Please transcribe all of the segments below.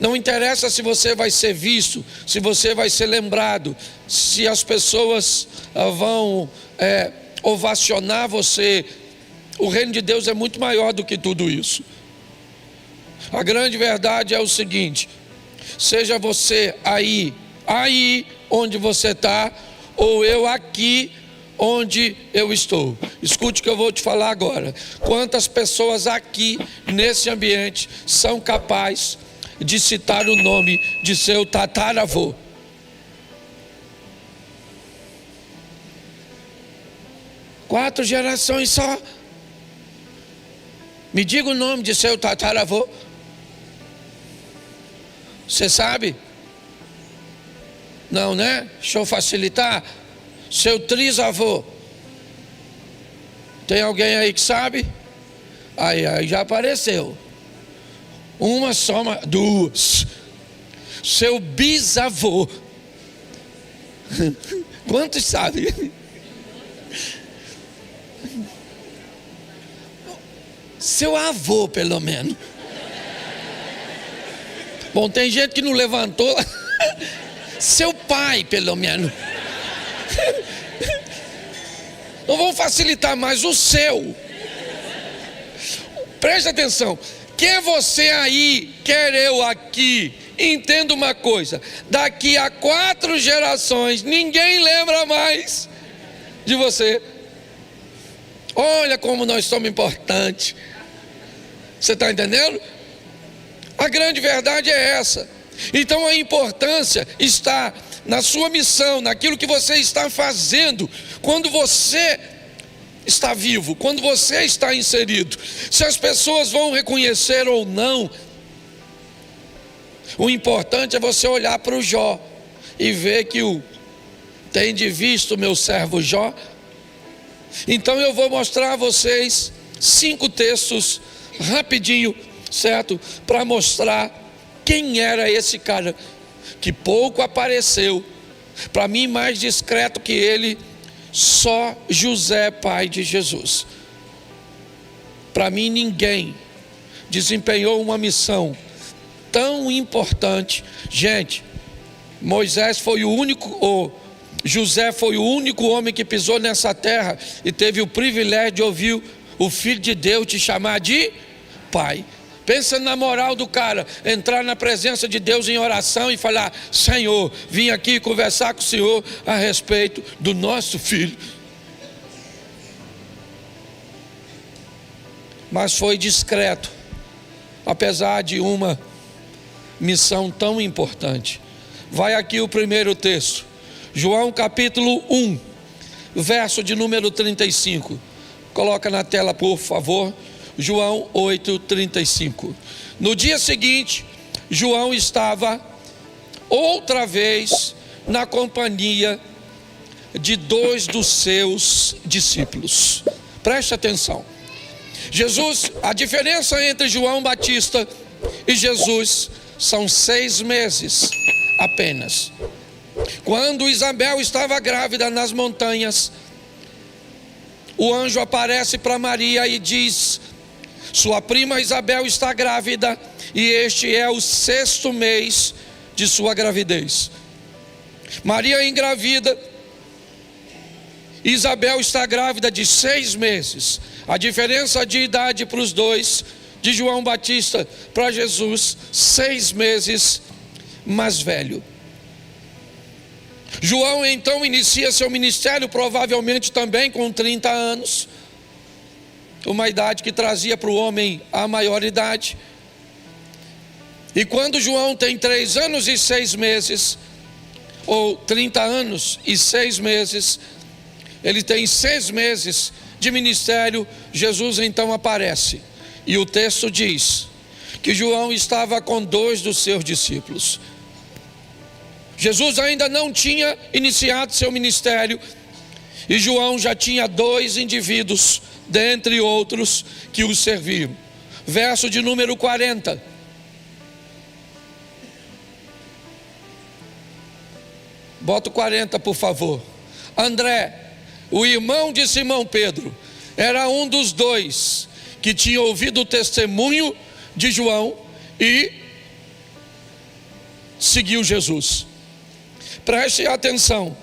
Não interessa se você vai ser visto, se você vai ser lembrado, se as pessoas vão ovacionar você. O reino de Deus é muito maior do que tudo isso. A grande verdade é o seguinte: seja você aí onde você está, ou eu aqui onde eu estou. Escute o que eu vou te falar agora. Quantas pessoas aqui nesse ambiente são capazes de citar o nome de seu tataravô? Quatro gerações só. Me diga o nome de seu tataravô. Você sabe? Não, né? Deixa eu facilitar. Seu trisavô. Tem alguém aí que sabe? Aí já apareceu. Uma só, duas. Seu bisavô. Quantos sabem? Seu avô, pelo menos. Bom, tem gente que não levantou. Seu pai, pelo menos. Não vamos facilitar mais o seu. Preste atenção. Quer você aí, quer eu aqui. Entenda uma coisa: daqui a 4 gerações ninguém lembra mais de você. Olha como nós somos importantes. Você está entendendo? A grande verdade é essa. Então a importância está na sua missão, naquilo que você está fazendo, quando você está vivo, quando você está inserido. Se as pessoas vão reconhecer ou não, o importante é você olhar para o Jó e ver que tende visto o meu servo Jó. Então eu vou mostrar a vocês 5 textos rapidinho, certo? Para mostrar quem era esse cara que pouco apareceu. Para mim, mais discreto que ele, só José, pai de Jesus. Para mim, ninguém desempenhou uma missão tão importante. Gente, Moisés foi o único, José foi o único homem que pisou nessa terra e teve o privilégio de ouvir o Filho de Deus te chamar de pai. Pensa na moral do cara, entrar na presença de Deus em oração e falar: Senhor, vim aqui conversar com o Senhor a respeito do nosso filho. Mas foi discreto, apesar de uma missão tão importante. Vai aqui o primeiro texto, João capítulo 1, verso de número 35. Coloca na tela, por favor. João 8:35. No dia seguinte, João estava outra vez na companhia de 2 dos seus discípulos. Preste atenção. A diferença entre João Batista e Jesus são 6 meses apenas. Quando Isabel estava grávida nas montanhas, o anjo aparece para Maria e diz: sua prima Isabel está grávida e este é o 6º mês de sua gravidez. Maria engravida, Isabel está grávida de 6 meses. A diferença de idade para os dois, de João Batista para Jesus, 6 meses mais velho. João então inicia seu ministério, provavelmente também com 30 anos. Uma idade que trazia para o homem a maioridade. E quando João tem 3 anos e 6 meses, ou 30 anos e 6 meses, ele tem 6 meses de ministério, Jesus então aparece. E o texto diz que João estava com 2 dos seus discípulos. Jesus ainda não tinha iniciado seu ministério, e João já tinha 2 indivíduos, dentre outros, que o serviam. Verso de número 40. Bota o 40, por favor. André, o irmão de Simão Pedro, era um dos 2 que tinha ouvido o testemunho de João e seguiu Jesus. Preste atenção.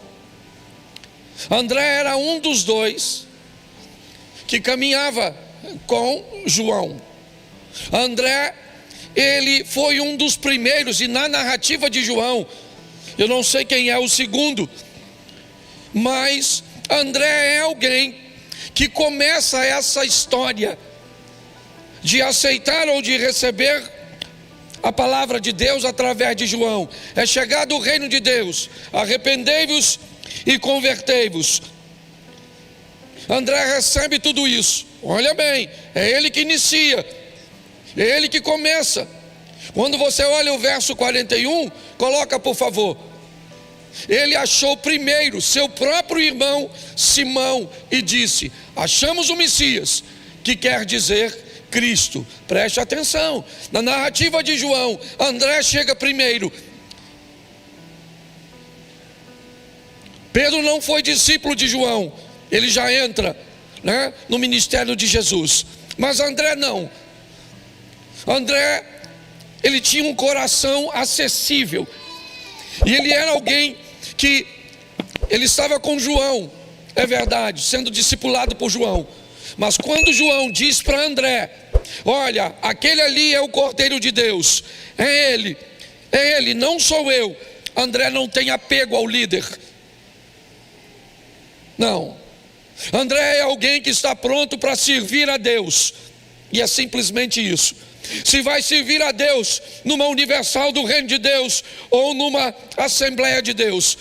André era um dos dois que caminhava com João. André, ele foi um dos primeiros, e na narrativa de João, eu não sei quem é o segundo, mas André é alguém que começa essa história de aceitar ou de receber a palavra de Deus através de João. É chegado o reino de Deus, arrependei-vos e convertei-vos. André recebe tudo isso. Olha bem, é ele que inicia, é ele que começa. Quando você olha o verso 41, coloca por favor. Ele achou primeiro seu próprio irmão Simão e disse: achamos o Messias, que quer dizer Cristo. Preste atenção, na narrativa de João, André chega primeiro. Pedro não foi discípulo de João, ele já entra, né, no ministério de Jesus. Mas André não. André, ele tinha um coração acessível, e ele era alguém que ele estava com João, é verdade, sendo discipulado por João. Mas quando João diz para André: olha, aquele ali é o Cordeiro de Deus, é ele, não sou eu. André não tem apego ao líder. Não. André é alguém que está pronto para servir a Deus. E é simplesmente isso. Se vai servir a Deus numa universal do reino de Deus ou numa assembleia de Deus,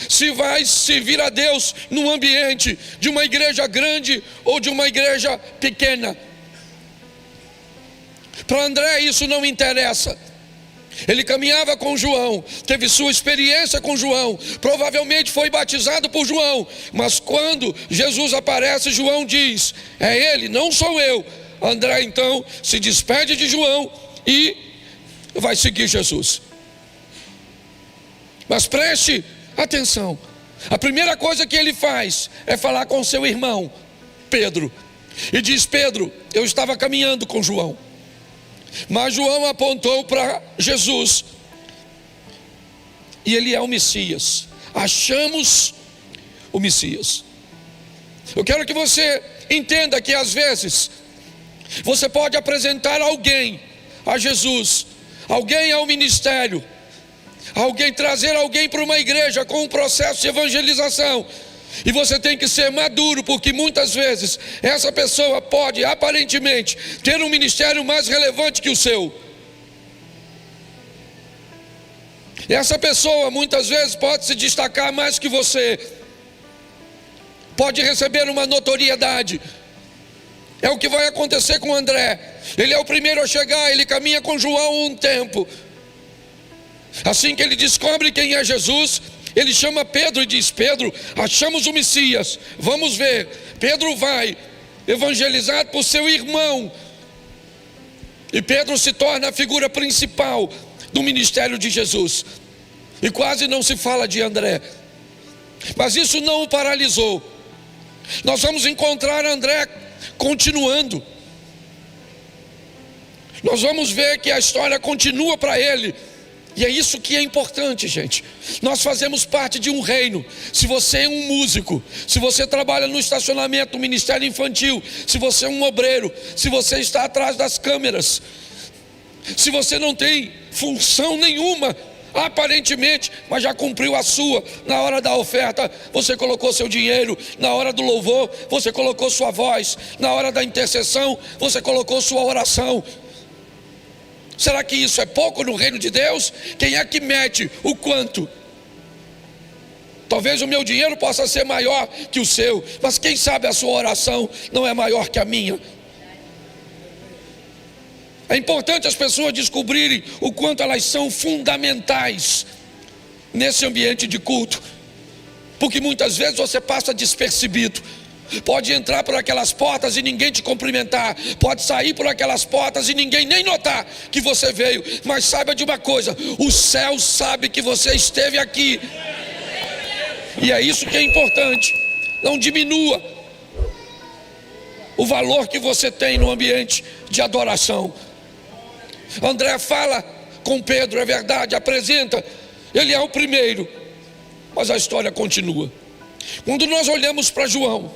se vai servir a Deus num ambiente de uma igreja grande ou de uma igreja pequena, para André isso não interessa. Ele caminhava com João, teve sua experiência com João, provavelmente foi batizado por João, mas quando Jesus aparece, João diz: é ele, não sou eu. André então se despede de João e vai seguir Jesus. Mas preste atenção, a primeira coisa que ele faz é falar com seu irmão Pedro, e diz: Pedro, eu estava caminhando com João, mas João apontou para Jesus, e ele é o Messias. Achamos o Messias. Eu quero que você entenda que às vezes você pode apresentar alguém a Jesus, alguém ao ministério, trazer alguém para uma igreja com um processo de evangelização, e você tem que ser maduro, porque muitas vezes essa pessoa pode aparentemente ter um ministério mais relevante que o seu. Essa pessoa muitas vezes pode se destacar mais que você, pode receber uma notoriedade. É o que vai acontecer com André. Ele é o primeiro a chegar, ele caminha com João um tempo. Assim que ele descobre quem é Jesus, ele chama Pedro e diz: Pedro, achamos o Messias, vamos ver. Pedro vai, evangelizado por seu irmão, e Pedro se torna a figura principal do ministério de Jesus. E quase não se fala de André, mas isso não o paralisou. Nós vamos encontrar André continuando. Nós vamos ver que a história continua para ele. E é isso que é importante, gente. Nós fazemos parte de um reino. Se você é um músico, se você trabalha no estacionamento, no ministério infantil, se você é um obreiro, se você está atrás das câmeras, se você não tem função nenhuma, aparentemente, mas já cumpriu a sua. Na hora da oferta, você colocou seu dinheiro. Na hora do louvor, você colocou sua voz. Na hora da intercessão, você colocou sua oração. Será que isso é pouco no reino de Deus? Quem é que mede o quanto? Talvez o meu dinheiro possa ser maior que o seu, mas quem sabe a sua oração não é maior que a minha. É importante as pessoas descobrirem o quanto elas são fundamentais nesse ambiente de culto, porque muitas vezes você passa despercebido. Pode entrar por aquelas portas e ninguém te cumprimentar, pode sair por aquelas portas e ninguém nem notar que você veio, mas saiba de uma coisa: o céu sabe que você esteve aqui, e é isso que é importante. Não diminua o valor que você tem no ambiente de adoração. André fala com Pedro, é verdade, apresenta, ele é o primeiro, mas a história continua. Quando nós olhamos para João,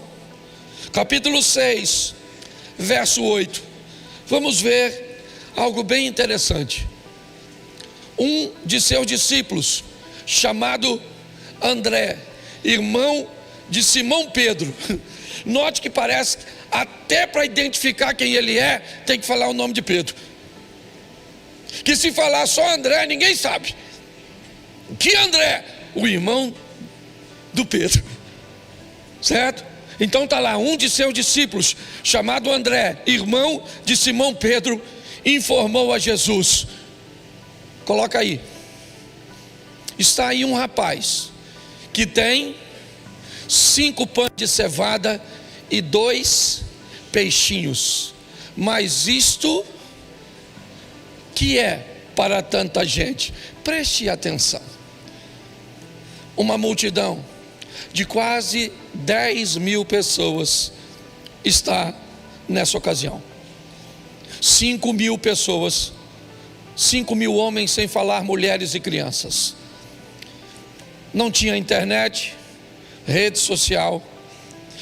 capítulo 6, verso 8, vamos ver algo bem interessante. Um de seus discípulos, chamado André, irmão de Simão Pedro. Note que parece, até para identificar quem ele é, tem que falar o nome de Pedro. Que se falar só André, ninguém sabe. Que André? O irmão do Pedro. Certo? Então está lá, um de seus discípulos, chamado André, irmão de Simão Pedro, informou a Jesus. Coloca aí. Está aí um rapaz que tem 5 pães de cevada e 2 peixinhos. Mas isto que é para tanta gente? Preste atenção. Uma multidão de quase 10.000 pessoas está nessa ocasião. 5.000 pessoas, 5.000 homens, sem falar mulheres e crianças. Não tinha internet, rede social.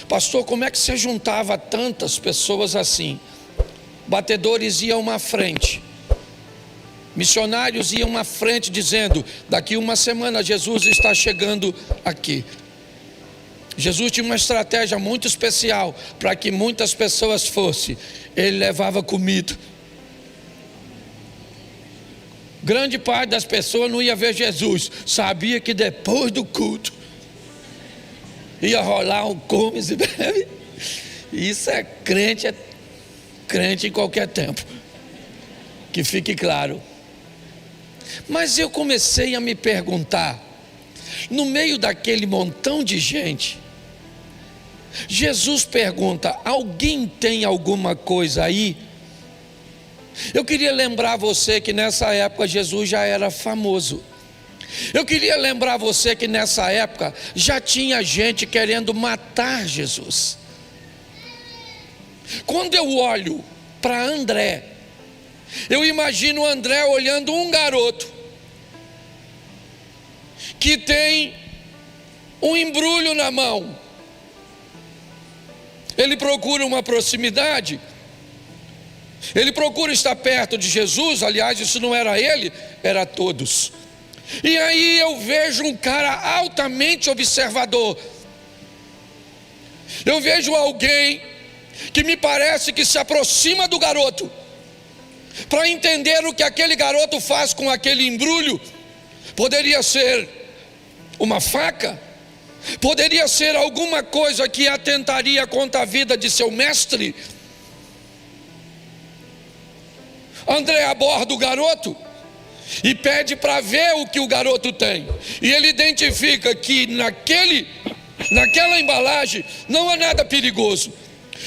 Pastor, como é que você juntava tantas pessoas assim? Batedores iam à frente, missionários iam à frente dizendo: daqui uma semana Jesus está chegando aqui. Jesus tinha uma estratégia muito especial para que muitas pessoas fossem. Ele levava comida. Grande parte das pessoas não ia ver Jesus, sabia que depois do culto ia rolar um comes e bebe. Isso é crente em qualquer tempo, que fique claro. Mas eu comecei a me perguntar, no meio daquele montão de gente, Jesus pergunta: alguém tem alguma coisa aí? Eu queria lembrar você que nessa época Jesus já era famoso. Eu queria lembrar você que nessa época já tinha gente querendo matar Jesus. Quando eu olho para André, eu imagino André olhando um garoto que tem um embrulho na mão. Ele procura uma proximidade, ele procura estar perto de Jesus. Aliás, isso não era ele, era todos. E aí eu vejo um cara altamente observador. Eu vejo alguém que me parece que se aproxima do garoto para entender o que aquele garoto faz com aquele embrulho. Poderia ser uma faca, poderia ser alguma coisa que atentaria contra a vida de seu mestre. André aborda o garoto e pede para ver o que o garoto tem. E ele identifica que naquela embalagem não há nada perigoso.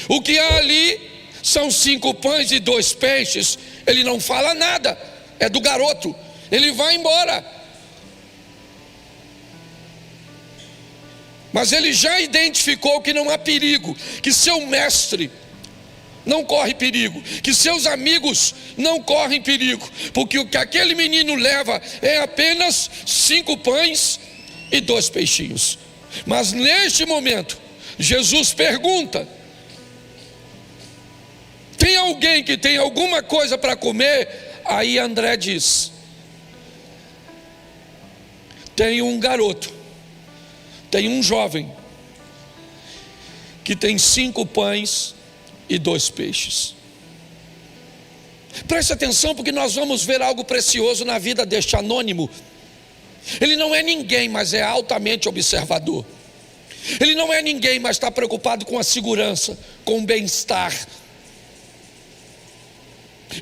O que há ali são 5 pães e 2 peixes. Ele não fala nada, é do garoto. Ele vai embora. Mas ele já identificou que não há perigo, que seu mestre não corre perigo, que seus amigos não correm perigo, porque o que aquele menino leva é apenas 5 pães e 2 peixinhos. Mas neste momento, Jesus pergunta: tem alguém que tem alguma coisa para comer? Aí André diz: tem um garoto, tem um jovem que tem 5 pães e 2 peixes. Preste atenção, porque nós vamos ver algo precioso na vida deste anônimo. Ele não é ninguém, mas é altamente observador. Ele não é ninguém, mas está preocupado com a segurança, com o bem-estar.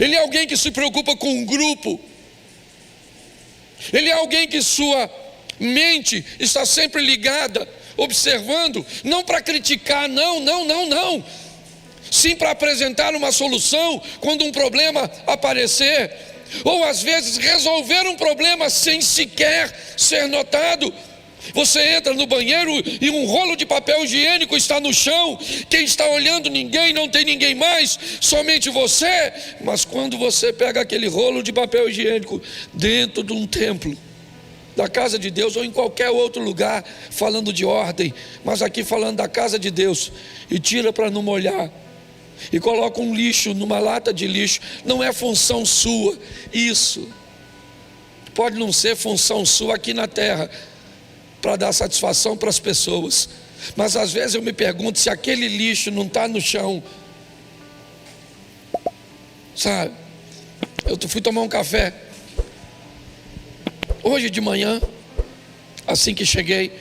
Ele é alguém que se preocupa com um grupo. Ele é alguém que sua mente está sempre ligada, observando, não para criticar, não. Sim, para apresentar uma solução quando um problema aparecer, ou às vezes resolver um problema sem sequer ser notado. Você entra no banheiro e um rolo de papel higiênico está no chão. Quem está olhando? Ninguém, não tem ninguém mais, somente você. Mas quando você pega aquele rolo de papel higiênico dentro de um templo, da casa de Deus, ou em qualquer outro lugar, falando de ordem, mas aqui falando da casa de Deus, e tira para não molhar, e coloca um lixo numa lata de lixo, não é função sua. Isso pode não ser função sua aqui na terra, para dar satisfação para as pessoas, mas às vezes eu me pergunto se aquele lixo não está no chão, sabe? Eu fui tomar um café hoje de manhã, assim que cheguei,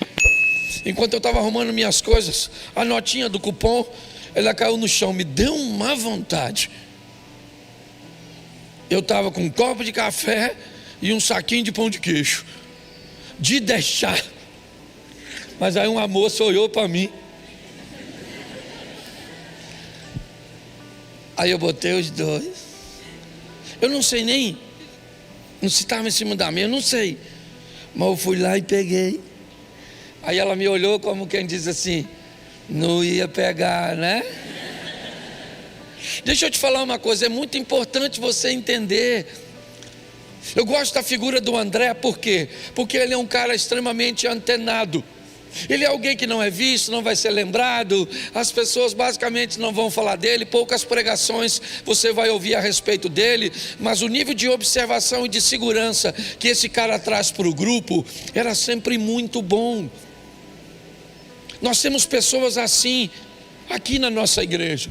enquanto eu estava arrumando minhas coisas, a notinha do cupom, ela caiu no chão, me deu uma vontade. Eu estava com um copo de café e um saquinho de pão de queijo, de deixar. Mas aí uma moça olhou para mim, aí eu botei os dois. Eu não sei nem se estava em cima da mesa, eu não sei, mas eu fui lá e peguei. Aí ela me olhou como quem diz assim: não ia pegar, né? Deixa eu te falar uma coisa, é muito importante você entender. Eu gosto da figura do André, por quê? Porque ele é um cara extremamente antenado. Ele é alguém que não é visto, não vai ser lembrado, as pessoas basicamente não vão falar dele, poucas pregações você vai ouvir a respeito dele, mas o nível de observação e de segurança que esse cara traz para o grupo era sempre muito bom. Nós temos pessoas assim aqui na nossa igreja,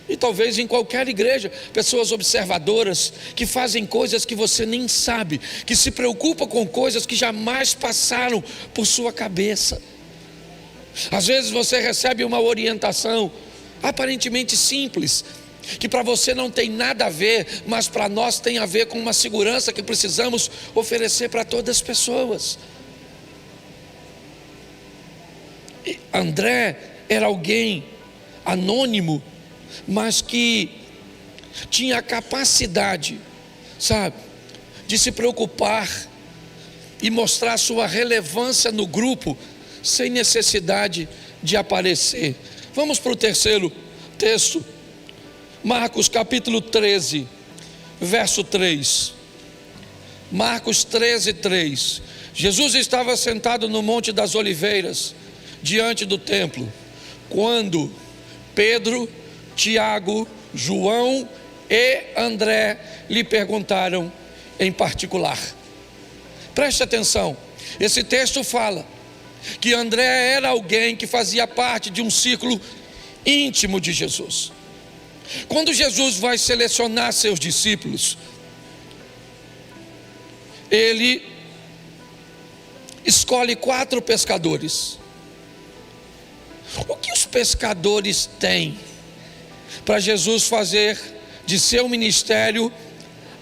e talvez em qualquer igreja, pessoas observadoras, que fazem coisas que você nem sabe, que se preocupam com coisas que jamais passaram por sua cabeça. Às vezes você recebe uma orientação aparentemente simples, que para você não tem nada a ver, mas para nós tem a ver com uma segurança que precisamos oferecer para todas as pessoas. E André era alguém anônimo, mas que tinha a capacidade, sabe, de se preocupar e mostrar sua relevância no grupo, sem necessidade de aparecer. Vamos para o terceiro texto, Marcos capítulo 13, verso 3. Marcos 13, 3. Jesus estava sentado no Monte das Oliveiras, diante do templo, quando Pedro, Tiago, João e André lhe perguntaram em particular. Preste atenção, esse texto fala que André era alguém que fazia parte de um círculo íntimo de Jesus. Quando Jesus vai selecionar seus discípulos, ele escolhe 4 pescadores. O que os pescadores têm para Jesus fazer de seu ministério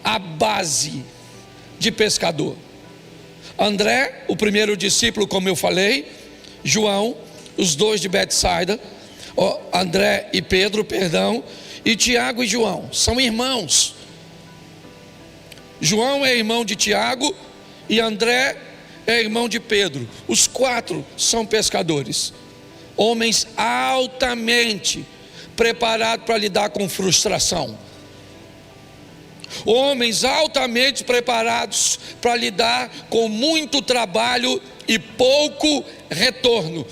a base de pescador? André, o primeiro discípulo, como eu falei, João, os 2 de Betsaida, André e Pedro, perdão, e Tiago e João, são irmãos. João é irmão de Tiago e André é irmão de Pedro. Os 4 são pescadores, homens altamente preparados para lidar com frustração, homens altamente preparados para lidar com muito trabalho e pouco retorno,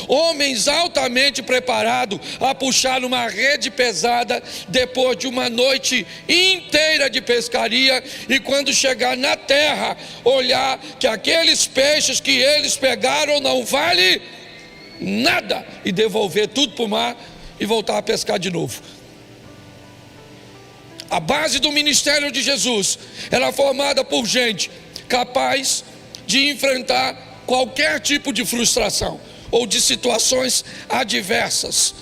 homens altamente preparados a puxar uma rede pesada depois de uma noite inteira de pescaria, e quando chegar na terra, olhar que aqueles peixes que eles pegaram não vale nada, e devolver tudo para o mar e voltar a pescar de novo. A base do ministério de Jesus era formada por gente capaz de enfrentar qualquer tipo de frustração ou de situações adversas.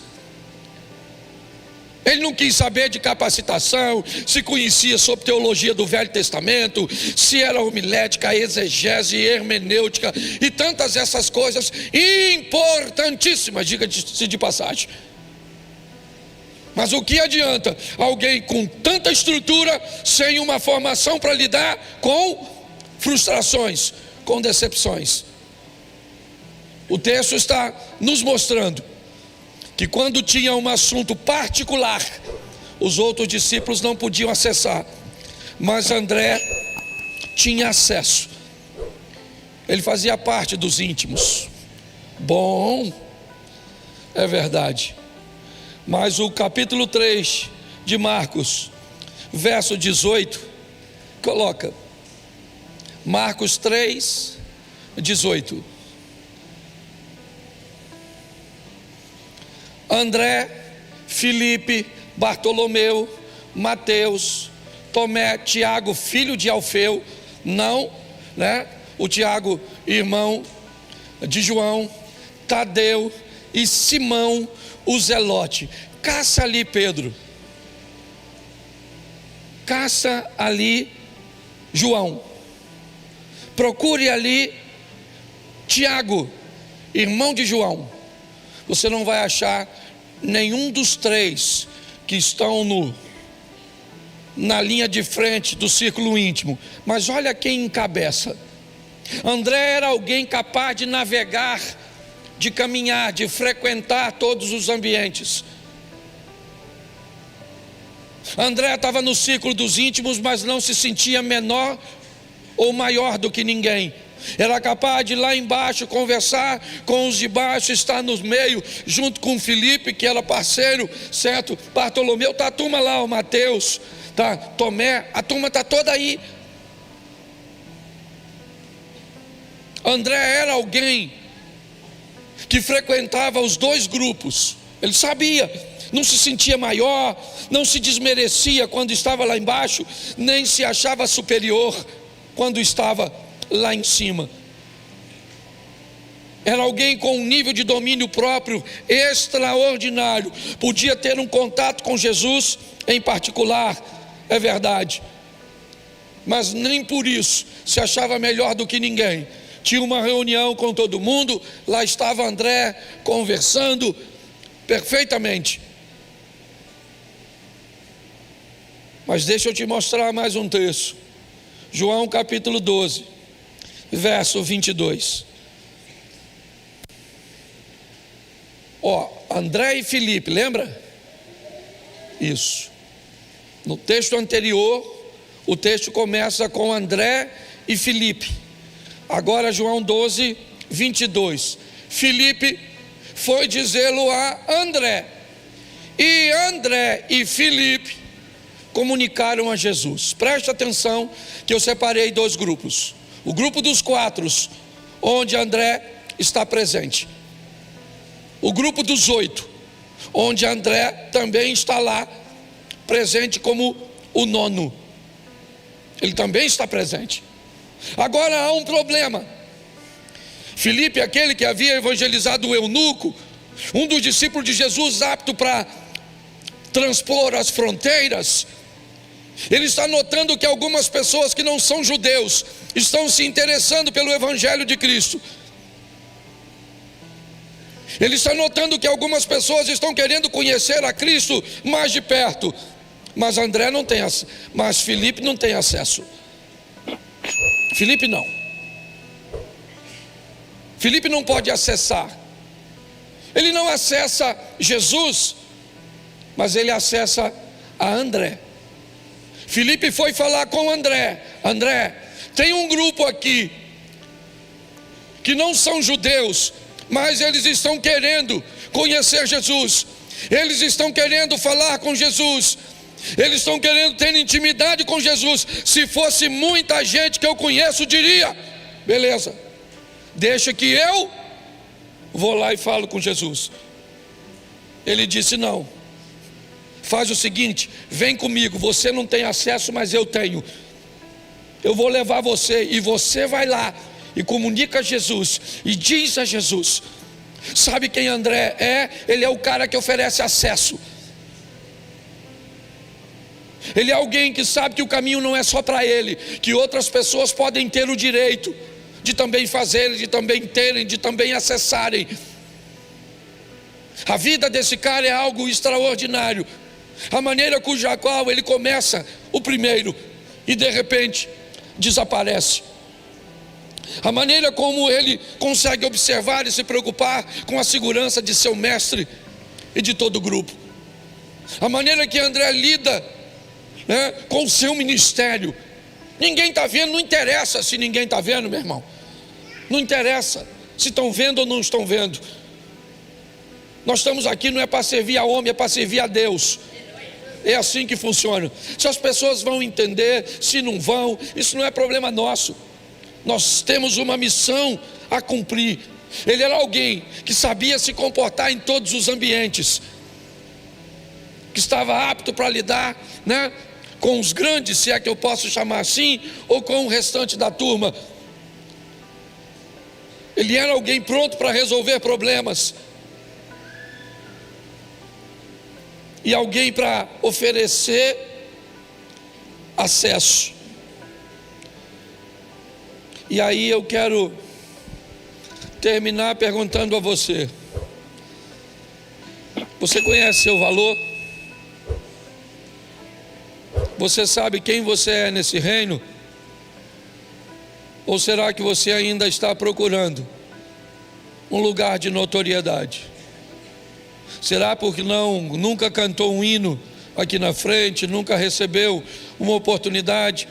Ele não quis saber de capacitação, se conhecia sobre teologia do Velho Testamento, se era homilética, exegese, hermenêutica e tantas essas coisas importantíssimas, diga-se de passagem. Mas o que adianta alguém com tanta estrutura sem uma formação para lidar com frustrações, com decepções? O texto está nos mostrando que quando tinha um assunto particular, os outros discípulos não podiam acessar, mas André tinha acesso. Ele fazia parte dos íntimos. Bom, é verdade. Mas o capítulo 3 de Marcos, verso 18, coloca Marcos 3, 18. André, Filipe, Bartolomeu, Mateus, Tomé, Tiago, filho de Alfeu, o Tiago, irmão de João, Tadeu e Simão, o Zelote. Caça ali Pedro, caça ali João, procure ali Tiago, irmão de João. Você não vai achar nenhum dos três que estão na linha de frente do círculo íntimo, mas olha quem encabeça. André era alguém capaz de navegar, de caminhar, de frequentar todos os ambientes. André estava no círculo dos íntimos, mas não se sentia menor ou maior do que ninguém. Era capaz de ir lá embaixo conversar com os de baixo, estar no meio, junto com Filipe, que era parceiro, certo? Bartolomeu, está a turma lá, o Mateus, tá? Tomé, a turma está toda aí. André era alguém que frequentava os dois grupos. Ele sabia, não se sentia maior, não se desmerecia quando estava lá embaixo, nem se achava superior quando estava lá em cima. Era alguém com um nível de domínio próprio extraordinário. Podia ter um contato com Jesus em particular, é verdade, mas nem por isso se achava melhor do que ninguém. Tinha uma reunião com todo mundo, lá estava André conversando perfeitamente. Mas deixa eu te mostrar mais um texto. João capítulo 12, verso 22. André e Filipe, lembra? Isso. No texto anterior, o texto começa com André e Filipe. Agora João 12, 22. Filipe foi dizê-lo a André, e André e Filipe comunicaram a Jesus. Preste atenção que eu separei dois grupos. O grupo dos 4, onde André está presente. O grupo dos 8, onde André também está lá, presente como o 9. Ele também está presente. Agora há um problema. Filipe, aquele que havia evangelizado o eunuco, um dos discípulos de Jesus apto para transpor as fronteiras, ele está notando que algumas pessoas que não são judeus estão se interessando pelo evangelho de Cristo. Ele está notando que algumas pessoas estão querendo conhecer a Cristo mais de perto, mas André não tem, mas Filipe não tem acesso. Filipe não. Filipe não pode acessar. Ele não acessa Jesus, mas ele acessa a André. Filipe foi falar com André. André, tem um grupo aqui que não são judeus, mas eles estão querendo conhecer Jesus. Eles estão querendo falar com Jesus. Eles estão querendo ter intimidade com Jesus. Se fosse muita gente que eu conheço, diria: beleza, deixa que eu vou lá e falo com Jesus. Ele disse: não, faz o seguinte, vem comigo, você não tem acesso, mas eu tenho. Eu vou levar você, e você vai lá e comunica a Jesus, e diz a Jesus. Sabe quem André é? Ele é o cara que oferece acesso. Ele é alguém que sabe que o caminho não é só para ele, que outras pessoas podem ter o direito de também fazerem, de também terem, de também acessarem. A vida desse cara é algo extraordinário. A maneira cuja qual ele começa o primeiro e de repente desaparece. a maneira como ele consegue observar e se preocupar com a segurança de seu mestre e de todo o grupo, a maneira que André lida, né, com o seu ministério. Ninguém está vendo, não interessa se ninguém está vendo, meu irmão, não interessa se estão vendo ou não estão vendo. Nós estamos aqui não é para servir a homem, é para servir a Deus. É assim que funciona. Se as pessoas vão entender, se não vão, isso não é problema nosso. Nós temos uma missão a cumprir. Ele era alguém que sabia se comportar em todos os ambientes, que estava apto para lidar, né, com os grandes, se é que eu posso chamar assim, ou com o restante da turma. Ele era alguém pronto para resolver problemas, e alguém para oferecer acesso. E aí eu quero terminar perguntando a você: você conhece seu valor? Você sabe quem você é nesse reino? Ou será que você ainda está procurando um lugar de notoriedade? Será porque nunca cantou um hino aqui na frente, nunca recebeu uma oportunidade?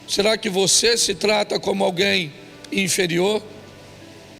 Será que você se trata como alguém inferior?